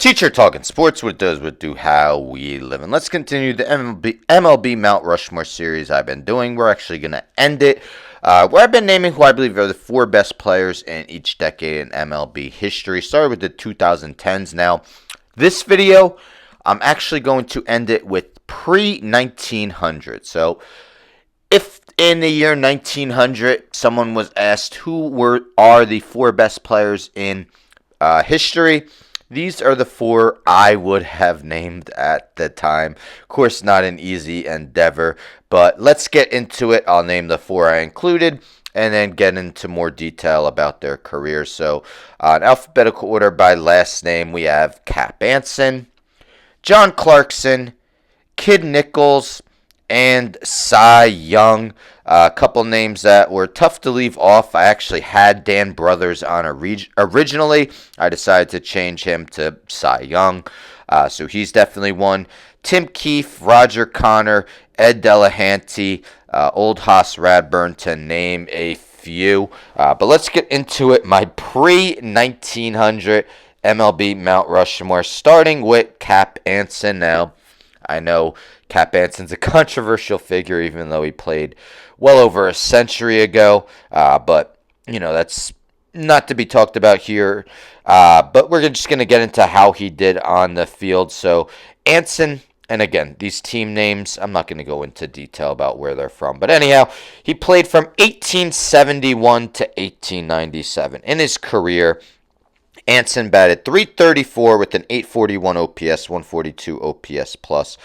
Teacher talking sports, what does, what do, how we live. And let's continue the MLB Mount Rushmore series I've been doing. We're actually going to end it where I've been naming who I believe are the four best players in each decade in MLB history. Started with the 2010s. Now, this video, I'm actually going to end it with pre-1900. So, if in the year 1900 someone was asked are the four best players in history, these are the four I would have named at the time. Of course, not an easy endeavor, but let's get into it. I'll name the four I included and then get into more detail about their careers. So, in alphabetical order by last name, we have Cap Anson, John Clarkson, Kid Nichols, and Cy Young. A couple names that were tough to leave off. I actually had Dan Brothers on originally. I decided to change him to Cy Young. So he's definitely one. Tim Keefe, Roger Connor, Ed Delahanty, Old Hoss Radburn, to name a few. But let's get into it. My pre-1900 MLB Mount Rushmore, starting with Cap Anson. Now, I know Cap Anson's a controversial figure, even though he played well over a century ago. But, that's not to be talked about here. But we're just going to get into how he did on the field. So, Anson, and again, these team names, I'm not going to go into detail about where they're from. But anyhow, he played from 1871 to 1897. In his career, Anson batted .334 with an .841 OPS, 142 OPS plus,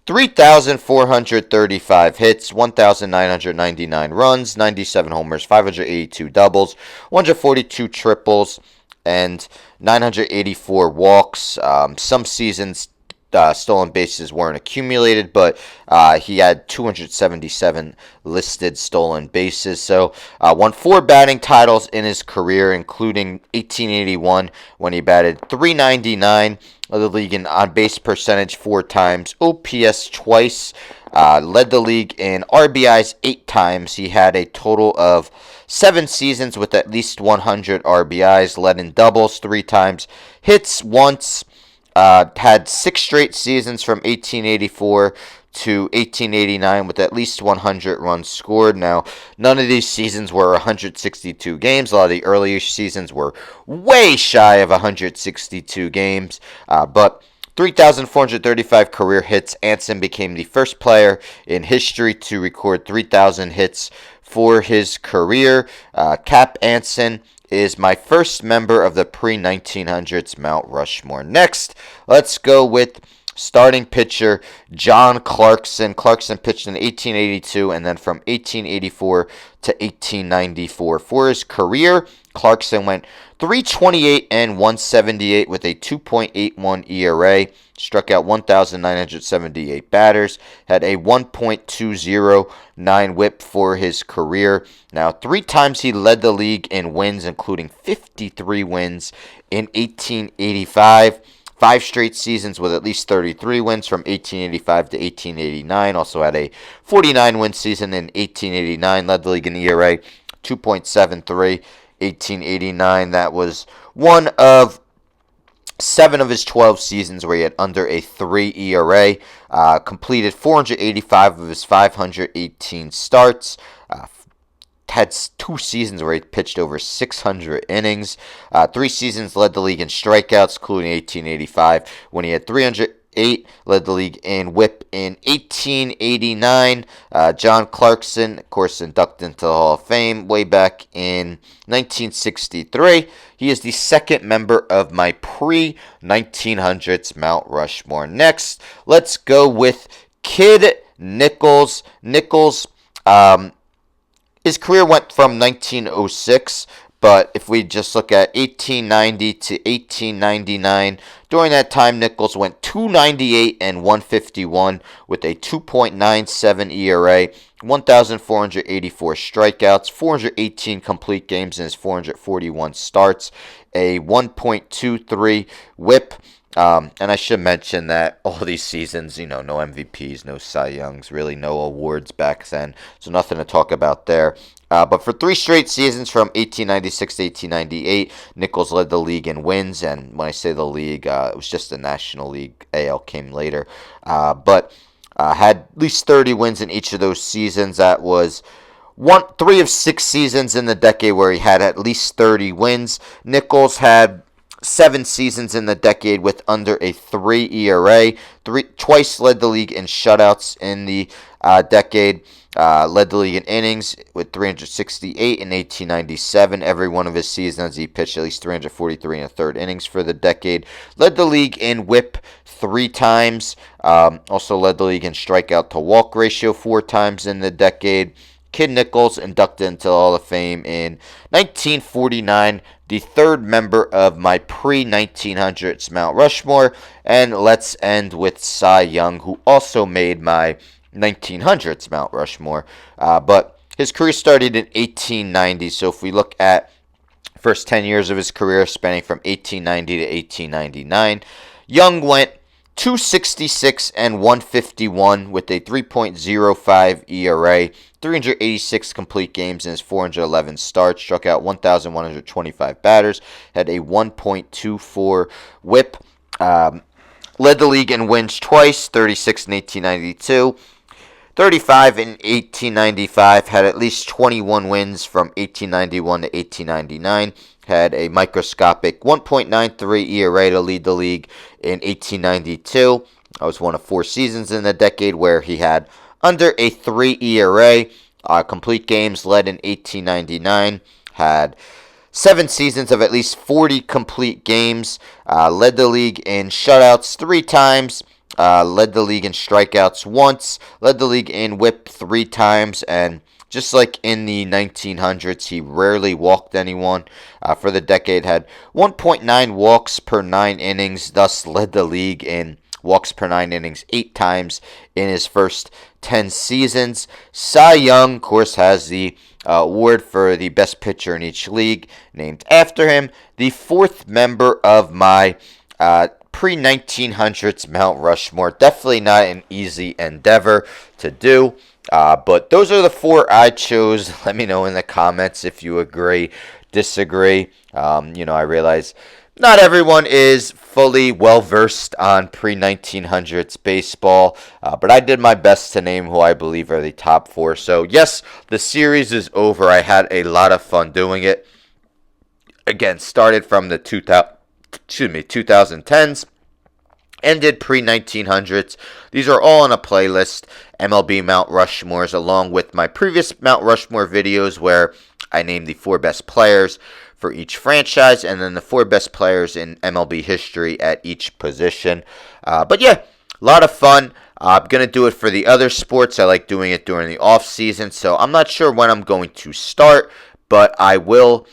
3,435 hits, 1,999 runs, 97 homers, 582 doubles, 142 triples, and 984 walks. Some seasons stolen bases weren't accumulated, but he had 277 listed stolen bases. So won 4 batting titles in his career, including 1881 when he batted .399 of the league in on-base percentage 4 times, OPS twice, led the league in RBIs 8 times. He had a total of 7 seasons with at least 100 RBIs, led in doubles 3 times, hits once. Had 6 straight seasons from 1884 to 1889 with at least 100 runs scored. Now, none of these seasons were 162 games. A lot of the earlier seasons were way shy of 162 games. But 3,435 career hits. Anson became the first player in history to record 3,000 hits for his career. Cap Anson is my first member of the pre-1900s Mount Rushmore. Next, let's go with starting pitcher John Clarkson. Clarkson pitched in 1882 and then from 1884 to 1894. For his career, Clarkson went 328 and 178 with a 2.81 ERA. Struck out 1,978 batters. Had a 1.209 whip for his career. Now, 3 times he led the league in wins, including 53 wins in 1885. 5 straight seasons with at least 33 wins from 1885 to 1889. Also had a 49-win season in 1889. Led the league in ERA 2.73. 1889. That was one of 7 of his 12 seasons where he had under a 3 ERA. Completed 485 of his 518 starts. Had 2 seasons where he pitched over 600 innings. 3 seasons led the league in strikeouts, including 1885 when he had 308. Led the league in whip in 1889. John Clarkson, of course, inducted into the Hall of Fame way back in 1963. He is the second member of my pre-1900s Mount Rushmore. Next, let's go with Kid Nichols. Nichols, his career went from 1906, but if we just look at 1890 to 1899, during that time, Nichols went 298 and 151 with a 2.97 ERA, 1,484 strikeouts, 418 complete games in his 441 starts, a 1.23 whip. And I should mention that all these seasons, no MVPs, no Cy Youngs, really no awards back then, so nothing to talk about there. But for 3 straight seasons from 1896 to 1898, Nichols led the league in wins. And when I say the league, it was just the National League. AL came later. But had at least 30 wins in each of those seasons. That was 3 of 6 seasons in the decade where he had at least 30 wins. Nichols had 7 seasons in the decade with under a 3 ERA. Twice led the league in shutouts in the decade. Led the league in innings with 368 in 1897. Every one of his seasons, he pitched at least 343 and a third innings for the decade. Led the league in WHIP 3 times. Also led the league in strikeout to walk ratio 4 times in the decade. Kid Nichols inducted into the Hall of Fame in 1949, the 3rd member of my pre-1900s Mount Rushmore. And let's end with Cy Young, who also made my 1900s Mount Rushmore. But his career started in 1890, so if we look at first 10 years of his career, spanning from 1890 to 1899, Young went 266 and 151 with a 3.05 ERA, 386 complete games in his 411 starts, struck out 1,125 batters, had a 1.24 WHIP, led the league in wins twice, 36 in 1892, 35 in 1895, had at least 21 wins from 1891 to 1899, had a microscopic 1.93 ERA to lead the league in 1892. That was one of 4 seasons in the decade where he had under a 3 ERA. Complete games led in 1899, had 7 seasons of at least 40 complete games, led the league in shutouts 3 times, led the league in strikeouts once, led the league in WHIP 3 times, and just like in the 1900s, he rarely walked anyone. For the decade, had 1.9 walks per 9 innings, thus led the league in walks per 9 innings 8 times in his first 10 seasons. Cy Young, of course, has the award for the best pitcher in each league, named after him. The 4th member of my pre-1900s Mount Rushmore. Definitely not an easy endeavor to do. But those are the 4 I chose. Let me know in the comments if you agree, disagree. I realize not everyone is fully well-versed on pre-1900s baseball, but I did my best to name who I believe are the top 4. So, yes, the series is over. I had a lot of fun doing it. Again, started from the 2010s. Ended pre-1900s. These are all on a playlist, MLB Mount Rushmores, along with my previous Mount Rushmore videos where I named the 4 best players for each franchise and then the 4 best players in MLB history at each position. But yeah, a lot of fun. I'm going to do it for the other sports. I like doing it during the off season, so I'm not sure when I'm going to start, but I will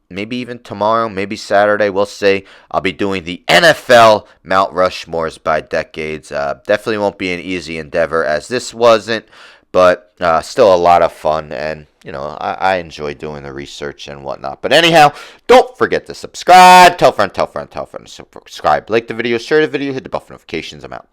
maybe even tomorrow, maybe Saturday, we'll see. I'll be doing the NFL Mount Rushmores by decades. Definitely won't be an easy endeavor as this wasn't, but still a lot of fun, and I enjoy doing the research and whatnot. But anyhow, don't forget to subscribe. Tell a friend to subscribe. Like the video, share the video, hit the bell for notifications. I'm out.